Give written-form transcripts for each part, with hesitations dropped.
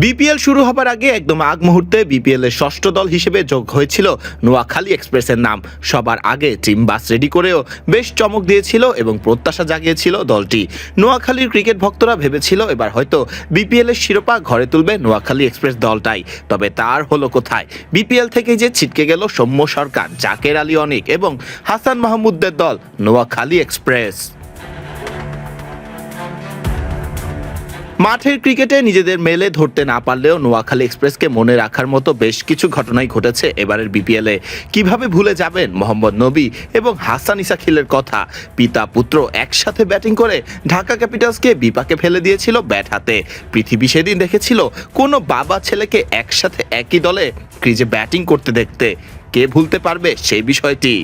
BPL শুরু হবার আগে একদম আগ মুহূর্তে বিপিএল এর ষষ্ঠ দল হিসেবে যোগ হয়েছিল নোয়াখালী এক্সপ্রেসের নাম। সবার আগে টিম বাস রেডি করেও বেশ চমক দিয়েছিল এবং প্রত্যাশা জাগিয়েছিল দলটি। নোয়াখালীর ক্রিকেট ভক্তরা ভেবেছিল এবার হয়তো বিপিএল এর শিরোপা ঘরে তুলবে নোয়াখালী এক্সপ্রেস দলটাই। তবে তার হলো কোথায়? বিপিএল থেকে যে ছিটকে গেল সৌম্য সরকার, জাকের আলী অনিক এবং হাসান মাহমুদের দল নোয়াখালী এক্সপ্রেস। মাঠের ক্রিকেটে নিজেদের মেলে ধরতে না পারলেও নোয়াখালী এক্সপ্রেসকে মনে রাখার মতো বেশ কিছু ঘটনাই ঘটেছে এবারের বিপিএলে। কিভাবে ভুলে যাবেন মোহাম্মদ নবী এবং হাসান ইসাখিলের কথা? পিতা পুত্র একসাথে ব্যাটিং করে ঢাকা ক্যাপিটালসকে বিপাকে ফেলে দিয়েছিল ব্যাট হাতে। পৃথিবী সেদিন দেখেছিল কোনো বাবা ছেলেকে একসাথে একই দলে ক্রিজে ব্যাটিং করতে দেখতে। কে ভুলতে পারবে সেই বিষয়টি?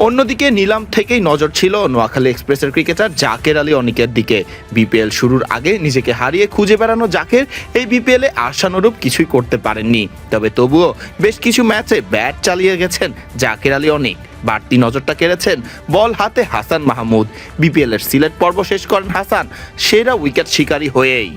অন্যদিকে নিলাম থেকেই নজর ছিল নোয়াখালী এক্সপ্রেসের ক্রিকেটার জাকের আলী অনিকের দিকে। বিপিএল শুরুর আগে নিজেকে হারিয়ে খুঁজে বেড়ানো জাকের এই বিপিএলে আশানুরূপ কিছুই করতে পারেননি। তবে তবুও বেশ কিছু ম্যাচে ব্যাট চালিয়ে গেছেন জাকের আলী অনিক। বাড়তি নজরটা কেড়েছেন বল হাতে হাসান মাহমুদ। বিপিএল এর সিলেট পর্ব শেষ করেন হাসান সেরা উইকেট শিকারী হয়েই।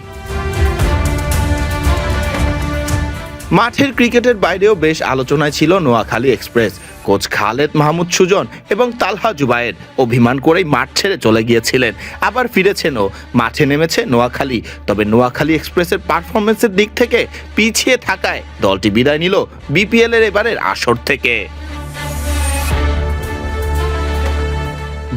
মাঠের ক্রিকেটের বাইরেও বেশ আলোচনায় ছিল নোয়াখালী এক্সপ্রেস। কোচ খালেদ মাহমুদ সুজন এবং তালহা জুবায়ের অভিমান করেই মাঠ ছেড়ে চলে গিয়েছিলেন। আবার ফিরেছেনও, মাঠে নেমেছে নোয়াখালী। তবে নোয়াখালী এক্সপ্রেসের পারফরমেন্সের দিক থেকে পিছিয়ে থাকায় দলটি বিদায় নিল বিপিএল এর এবারের আসর থেকে।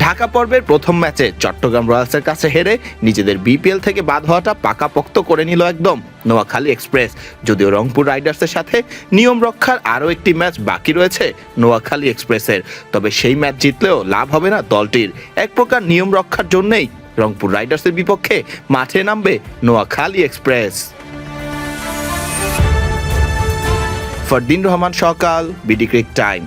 ঢাকা পর্বের প্রথম ম্যাচে চট্টগ্রাম রয়্যালসের কাছে হেরে নিজেদের বিপিএল থেকে বাদ হওয়াটা পাকাপোক্ত করে নিল একদম নোয়াখালী এক্সপ্রেস। যদিও রংপুর রাইডার্সের সাথে নিয়ম রক্ষার আরও একটি ম্যাচ বাকি রয়েছে নোয়াখালী এক্সপ্রেসের। তবে সেই ম্যাচ জিতলেও লাভ হবে না দলটির। এক প্রকার নিয়ম রক্ষার জন্যই রংপুর রাইডার্সের বিপক্ষে মাঠে নামবে নোয়াখালী এক্সপ্রেস। ফরদিন রহমান সকাল, বিডি ক্রিক টাইম।